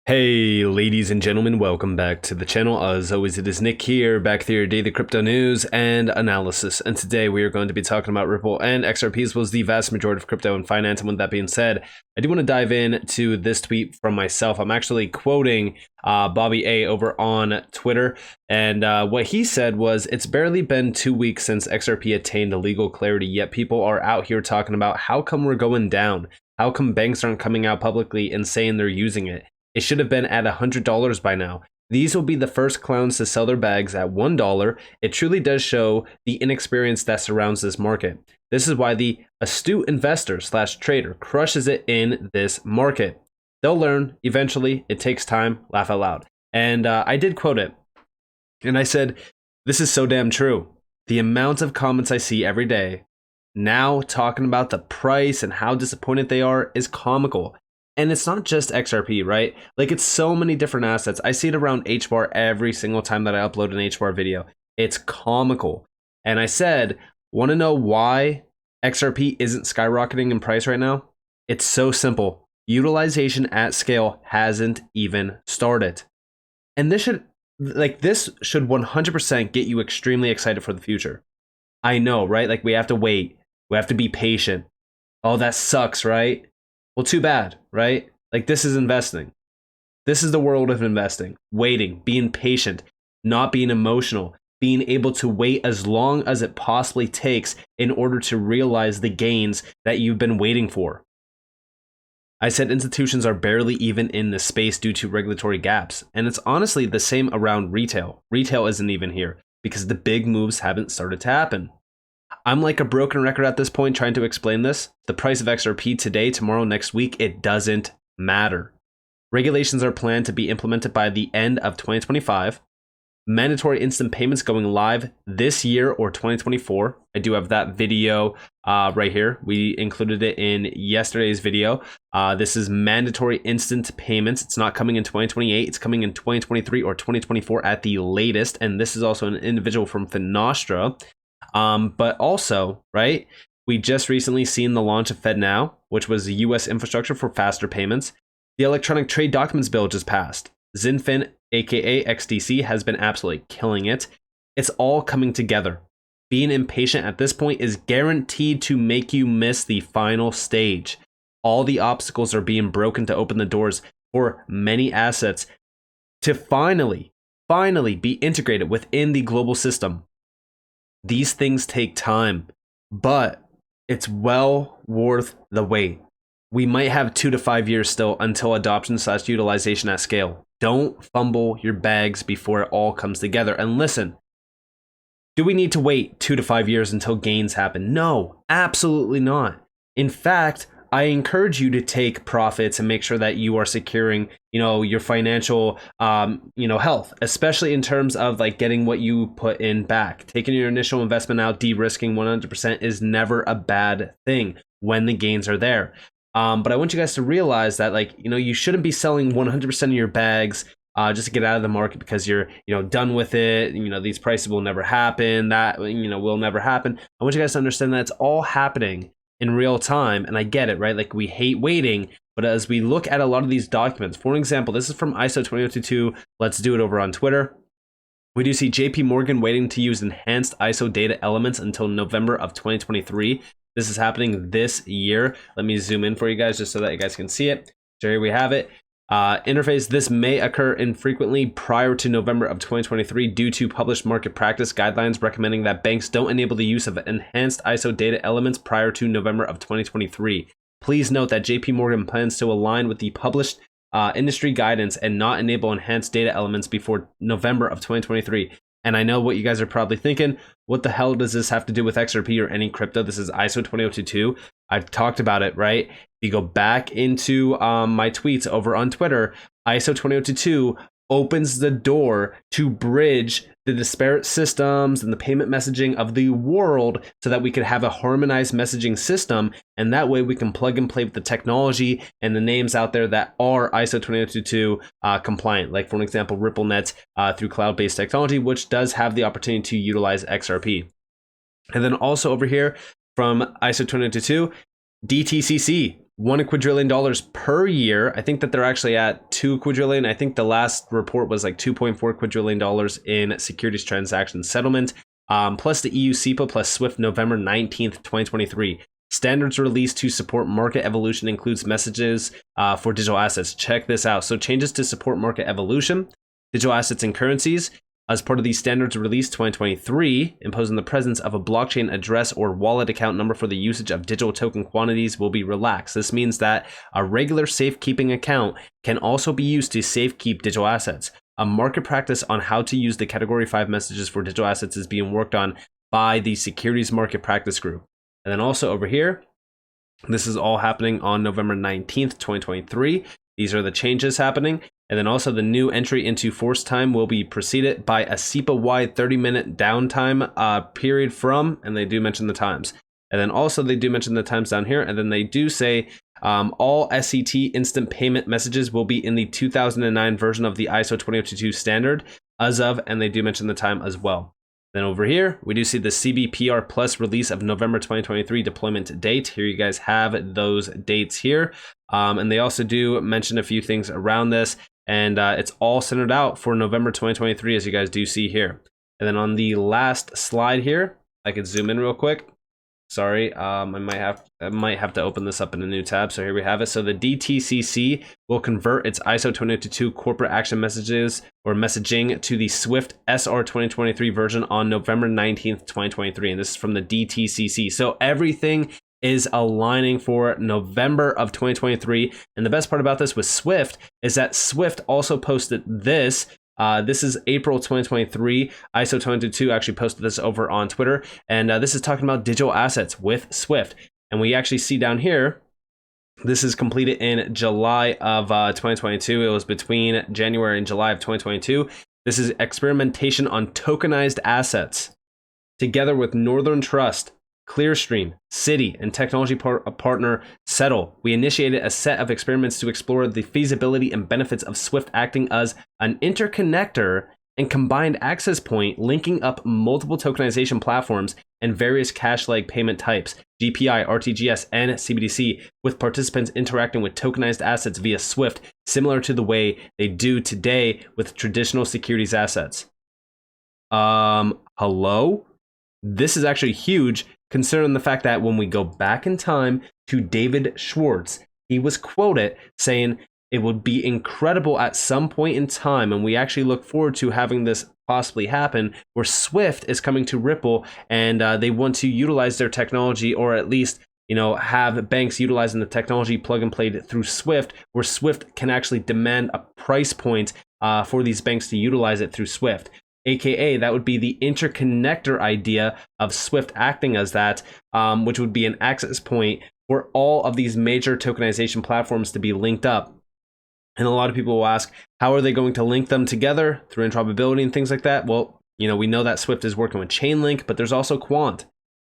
Hey ladies and gentlemen, welcome back to the channel. As always, it is Nick here, back with your daily crypto news and analysis. And today we are going to be talking about Ripple and XRP, as well as the vast majority of crypto and finance. And with that being said, I do want to dive into this tweet from myself. I'm actually quoting Bobby A over on Twitter. And what he said was, it's barely been 2 weeks since XRP attained legal clarity, yet people are out here talking about how come we're going down? How come banks aren't coming out publicly and saying they're using it? It should have been at $100 by now. These will be the first clowns to sell their bags at $1. It truly does show the inexperience that surrounds this market. This is why the astute investor / trader crushes it in this market. They'll learn eventually. It takes time. Laugh out loud. And I did quote it. And I said, this is so damn true. The amount of comments I see every day now talking about the price and how disappointed they are is comical. And it's not just XRP, right? Like, it's so many different assets. I see it around HBAR every single time that I upload an HBAR video. It's comical. And I said, want to know why XRP isn't skyrocketing in price right now? It's so simple. Utilization at scale hasn't even started. And this should 100% get you extremely excited for the future. I know, right? Like, we have to wait. We have to be patient. Oh, that sucks, right? Well, too bad, right? Like, this is investing. This is the world of investing. Waiting, being patient, not being emotional, being able to wait as long as it possibly takes in order to realize the gains that you've been waiting for. I said institutions are barely even in the space due to regulatory gaps. And it's honestly the same around retail. Retail isn't even here because the big moves haven't started to happen. I'm like a broken record at this point trying to explain this. The price of XRP today, tomorrow, next week, it doesn't matter. Regulations are planned to be implemented by the end of 2025. Mandatory instant payments going live this year or 2024. I do have that video right here. We included it in yesterday's video. This is mandatory instant payments. It's not coming in 2028. It's coming in 2023 or 2024 at the latest. And this is also an individual from Finostra. But also, right, we just recently seen the launch of FedNow, which was the US infrastructure for faster payments. The electronic trade documents bill just passed. XinFin, aka XDC, has been absolutely killing it. It's all coming together. Being impatient at this point is guaranteed to make you miss the final stage. All the obstacles are being broken to open the doors for many assets to finally be integrated within the global system. These things take time, but it's well worth the wait. We might have 2 to 5 years still until adoption / utilization at scale. Don't fumble your bags before it all comes together. And listen, do we need to wait 2 to 5 years until gains happen? No, absolutely not. In fact, I encourage you to take profits and make sure that you are securing, your financial, health, especially in terms of like getting what you put in back. Taking your initial investment out, de-risking 100% is never a bad thing when the gains are there. But I want you guys to realize that, you shouldn't be selling 100% of your bags just to get out of the market because you're, done with it. These prices will never happen. That, will never happen. I want you guys to understand that it's all happening in real time. And I get it, right? Like, we hate waiting, but as we look at a lot of these documents, for example, this is from ISO 20022. Let's do it over on Twitter. We do see JP Morgan waiting to use enhanced ISO data elements until November of 2023. This is happening this year. Let me zoom in for you guys just so that you guys can see it. So here we have it. Interface, this may occur infrequently prior to November of 2023 due to published market practice guidelines recommending that banks don't enable the use of enhanced ISO data elements prior to November of 2023. Please note that JP Morgan plans to align with the published industry guidance and not enable enhanced data elements before November of 2023. And I know what you guys are probably thinking. What the hell does this have to do with XRP or any crypto? This is ISO 20022. I've talked about it, right? If you go back into my tweets over on Twitter, ISO 20022 opens the door to bridge the disparate systems and the payment messaging of the world so that we could have a harmonized messaging system. And that way we can plug and play with the technology and the names out there that are ISO 20022 compliant. Like, for example, RippleNet through cloud-based technology, which does have the opportunity to utilize XRP. And then also over here from ISO 20022, DTCC. $1 quadrillion per year. I think that they're actually at 2 quadrillion. I think the last report was like $2.4 quadrillion in securities transaction settlement, plus the EU SEPA plus SWIFT November 19th, 2023. Standards released to support market evolution includes messages for digital assets. Check this out. So changes to support market evolution, digital assets and currencies. As part of these standards released 2023, imposing the presence of a blockchain address or wallet account number for the usage of digital token quantities will be relaxed. This means that a regular safekeeping account can also be used to safekeep digital assets. A market practice on how to use the Category 5 messages for digital assets is being worked on by the Securities Market Practice Group. And then also over here, this is all happening on November 19th, 2023. These are the changes happening. And then also the new entry into force time will be preceded by a SEPA-wide 30-minute downtime period from, and they do mention the times. And then also they do mention the times down here. And then they do say all SET instant payment messages will be in the 2009 version of the ISO 20022 standard as of, and they do mention the time as well. Then over here, we do see the CBPR Plus release of November 2023 deployment date. Here you guys have those dates here. And they also do mention a few things around this. And it's all centered out for November 2023, as you guys do see here. And then on the last slide here, I could zoom in real quick. Sorry, I might have to open this up in a new tab. So here we have it. So the DTCC will convert its ISO 20022 corporate action messages or messaging to the SWIFT SR 2023 version on November 19th, 2023. And this is from the DTCC. So everything is aligning for November of 2023. And the best part about this with SWIFT is that SWIFT also posted this. This is April 2023. ISO 20022 actually posted this over on Twitter. And this is talking about digital assets with SWIFT. And we actually see down here, this is completed in July of 2022. It was between January and July of 2022. This is experimentation on tokenized assets. Together with Northern Trust, Clearstream, Citi, and technology partner Settle, we initiated a set of experiments to explore the feasibility and benefits of SWIFT acting as an interconnector and combined access point, linking up multiple tokenization platforms and various cash-like payment types, GPI, RTGS, and CBDC, with participants interacting with tokenized assets via SWIFT, similar to the way they do today with traditional securities assets. Hello? This is actually huge, considering the fact that when we go back in time to David Schwartz, he was quoted saying it would be incredible at some point in time, and we actually look forward to having this possibly happen, where SWIFT is coming to Ripple and they want to utilize their technology, or at least have banks utilizing the technology plug and play through SWIFT, where SWIFT can actually demand a price point for these banks to utilize it through SWIFT. AKA, that would be the interconnector idea of SWIFT acting as that, which would be an access point for all of these major tokenization platforms to be linked up. And a lot of people will ask, how are they going to link them together through interoperability and things like that? Well, we know that SWIFT is working with Chainlink, but there's also Quant.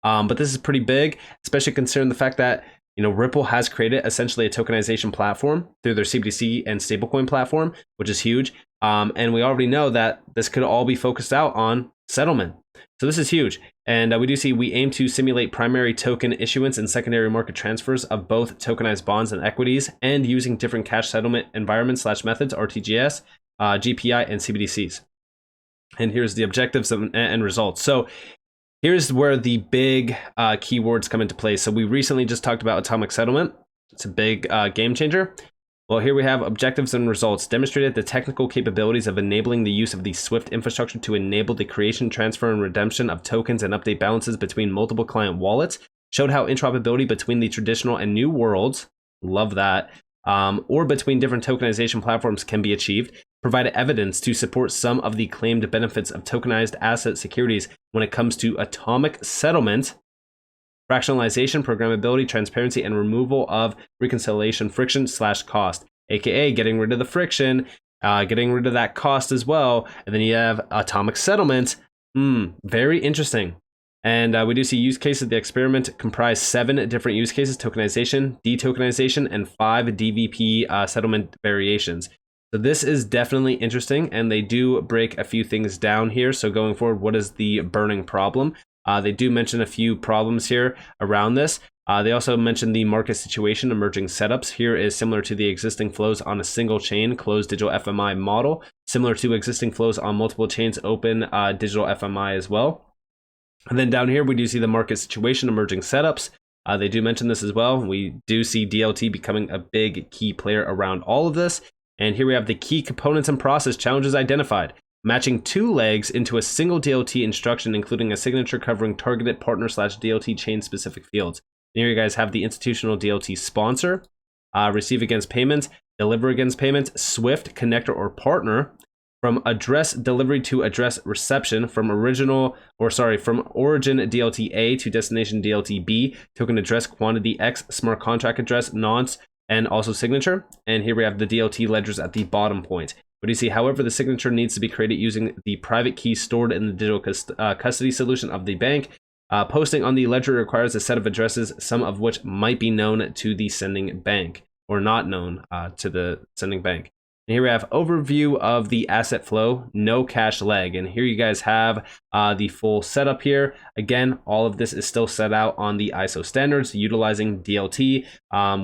But this is pretty big, especially considering the fact that Ripple has created essentially a tokenization platform through their CBDC and stablecoin platform, which is huge. And we already know that this could all be focused out on settlement. So this is huge. And we do see we aim to simulate primary token issuance and secondary market transfers of both tokenized bonds and equities, and using different cash settlement environments / methods, RTGS, GPI, and CBDCs. And here's the objectives and results. So here's where the big keywords come into play. So we recently just talked about atomic settlement. It's a big game changer. Well, here we have objectives and results. Demonstrated the technical capabilities of enabling the use of the SWIFT infrastructure to enable the creation, transfer, and redemption of tokens and update balances between multiple client wallets. Showed how interoperability between the traditional and new worlds, love that, or between different tokenization platforms can be achieved. Provided evidence to support some of the claimed benefits of tokenized asset securities when it comes to atomic settlement, fractionalization, programmability, transparency, and removal of reconciliation friction / cost, aka getting rid of the friction, getting rid of that cost as well. And then you have atomic settlement. Very interesting. And we do see use cases. The experiment comprised 7 different use cases: tokenization, detokenization, and 5 DVP settlement variations. So this is definitely interesting, and they do break a few things down here. So going forward, what is the burning problem? They do mention a few problems here around this. They also mentioned the market situation, emerging setups. Here is similar to the existing flows on a single chain, closed digital FMI model, similar to existing flows on multiple chains, open digital FMI as well. And then down here, we do see the market situation, emerging setups. They do mention this as well. We do see DLT becoming a big key player around all of this. And here we have the key components and process challenges identified, matching 2 legs into a single DLT instruction, including a signature covering targeted partner / DLT chain specific fields. And here you guys have the institutional DLT sponsor, receive against payments, deliver against payments, Swift, connector or partner, from address delivery to address reception, from origin DLT A to destination DLT B, token address quantity X, smart contract address, nonce, and also signature. And here we have the DLT ledgers at the bottom point. But you see, however, the signature needs to be created using the private key stored in the digital custody solution of the bank. Posting on the ledger requires a set of addresses, some of which might be known to the sending bank or not known to the sending bank. And here we have overview of the asset flow, no cash leg. And here you guys have the full setup here. Again, all of this is still set out on the ISO standards, utilizing DLT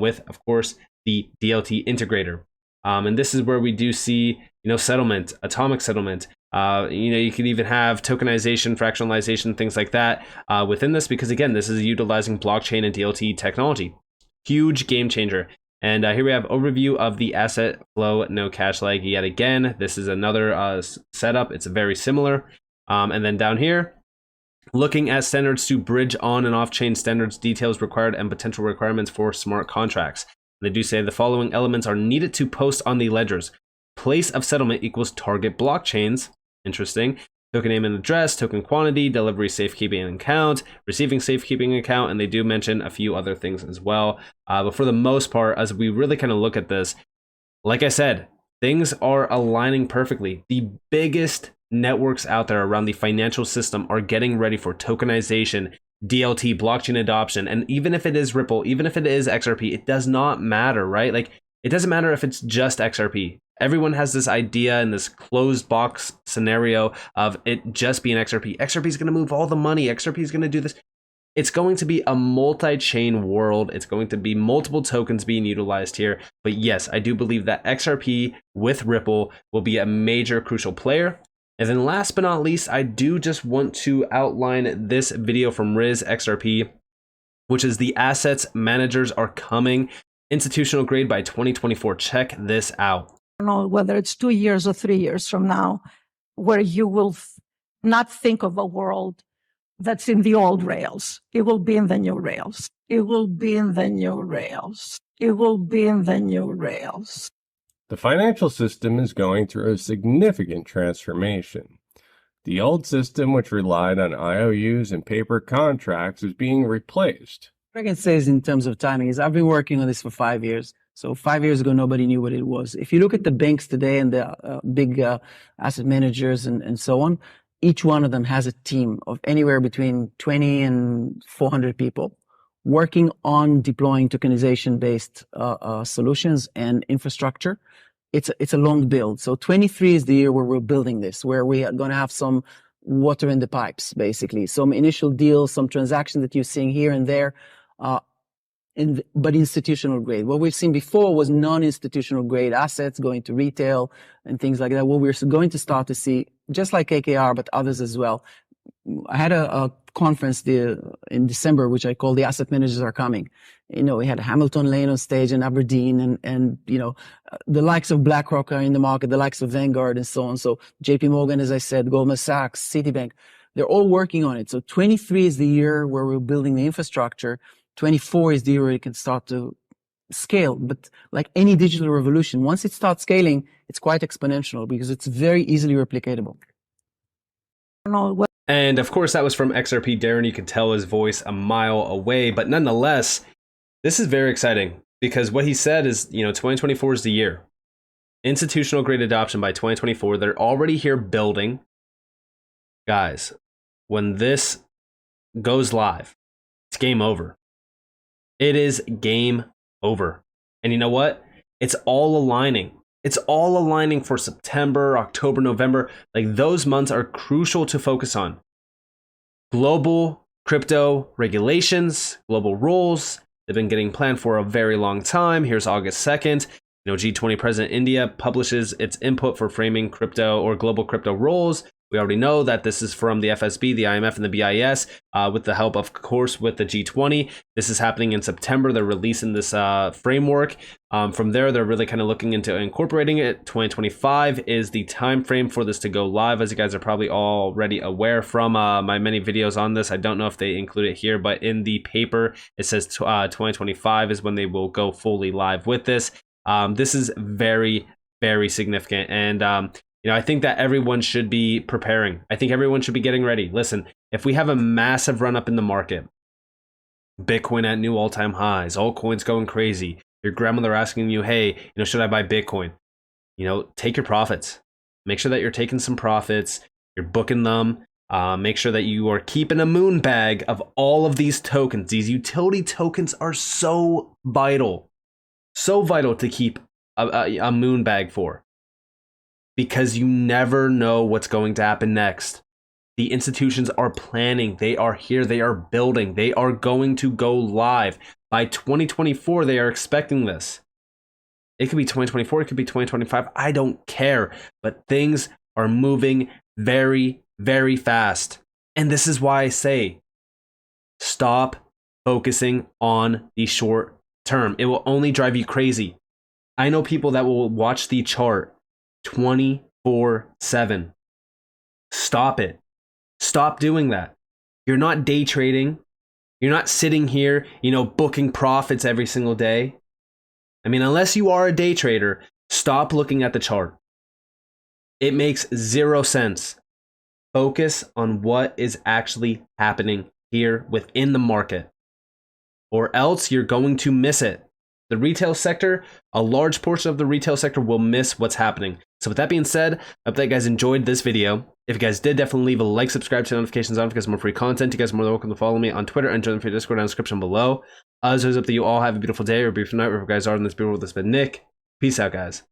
with, of course, the DLT integrator. And this is where we do see, settlement, atomic settlement. You could even have tokenization, fractionalization, things like that within this, because again, this is utilizing blockchain and DLT technology. Huge game changer. And here we have overview of the asset flow, no cash leg yet again. This is another setup. It's very similar. And then down here, looking at standards to bridge on and off chain standards, details required and potential requirements for smart contracts. They do say the following elements are needed to post on the ledgers. Place of settlement equals target blockchains. Interesting. Token name and address, token quantity, delivery safekeeping account, receiving safekeeping account, and they do mention a few other things as well. But for the most part, as we really kind of look at this, like I said, things are aligning perfectly. The biggest networks out there around the financial system are getting ready for tokenization, DLT, blockchain adoption, and even if it is Ripple, even if it is XRP, it does not matter, right? Like, it doesn't matter if it's just XRP. Everyone has this idea in this closed box scenario of it just being XRP. XRP is going to move all the money. XRP is going to do this. It's going to be a multi-chain world. It's going to be multiple tokens being utilized here. But yes, I do believe that XRP with Ripple will be a major crucial player. And then last but not least, I do just want to outline this video from Riz XRP, which is the assets managers are coming institutional grade by 2024. Check this out. I don't know whether it's 2 years or 3 years from now, where you will not think of a world that's in the old rails. It will be in the new rails. It will be in the new rails. It will be in the new rails. The financial system is going through a significant transformation. The old system, which relied on IOUs and paper contracts, is being replaced. What I can say is, in terms of timing, is I've been working on this for 5 years. So 5 years ago, nobody knew what it was. If you look at the banks today and the big asset managers and so on, each one of them has a team of anywhere between 20 and 400 people working on deploying tokenization-based solutions and infrastructure. It's a long build. So 23 is the year where we're building this, where we are going to have some water in the pipes, basically. Some initial deals, some transactions that you're seeing here and there. But institutional grade. What we've seen before was non-institutional grade assets going to retail and things like that. What we're going to start to see, just like KKR, but others as well. I had a conference in December, which I call the Asset Managers Are Coming. We had Hamilton Lane on stage in Aberdeen and the likes of BlackRock are in the market, the likes of Vanguard and so on. So JP Morgan, as I said, Goldman Sachs, Citibank, they're all working on it. So 23 is the year where we're building the infrastructure. 24 is the year where it can start to scale. But like any digital revolution, once it starts scaling, it's quite exponential because it's very easily replicatable. And of course, that was from XRP Darren. You could tell his voice a mile away. But nonetheless, this is very exciting because what he said is, 2024 is the year. Institutional grade adoption by 2024. They're already here building. Guys, when this goes live, it's game over. It is game over. And you know what? It's all aligning. It's all aligning for September, October, November. Like, those months are crucial to focus on. Global Crypto regulations, global rules, they've been getting planned for a very long time. Here's August 2nd. G20 President India publishes its input for framing crypto or global crypto rules. We already know that this is from the FSB, the IMF, and the BIS, with the help, of course, with the G20. This is happening in September. They're releasing this framework. From there, they're really kind of looking into incorporating it. 2025 is the time frame for this to go live, as you guys are probably already aware from my many videos on this. I don't know if they include it here, but in the paper, it says 2025 is when they will go fully live with this. This is very, very significant. And I think that everyone should be preparing. I think everyone should be getting ready. Listen, if we have a massive run up in the market, Bitcoin at new all-time highs, altcoins going crazy, your grandmother asking you, hey, should I buy Bitcoin? Take your profits. Make sure that you're taking some profits, you're booking them. Make sure that you are keeping a moon bag of all of these tokens. These utility tokens are so vital to keep a moon bag for. Because you never know what's going to happen next. The institutions are planning. They are here. They are building. They are going to go live. By 2024, they are expecting this. It could be 2024. It could be 2025. I don't care. But things are moving very, very fast. And this is why I say, stop focusing on the short term. It will only drive you crazy. I know people that will watch the chart 24/7. Stop it. Stop doing that. You're not day trading. You're not sitting here, booking profits every single day. I mean, unless you are a day trader, stop looking at the chart. It makes zero sense. Focus on what is actually happening here within the market, or else you're going to miss it. The retail sector, a large portion of the retail sector will miss what's happening. So with that being said, I hope that you guys enjoyed this video. If you guys did, definitely leave a like, subscribe, turn notifications on for more free content. You guys are more than welcome to follow me on Twitter and join the free Discord down in the description below. As always, hope that you all have a beautiful day or a beautiful night wherever you guys are in this beautiful world. This has been Nick. Peace out, guys.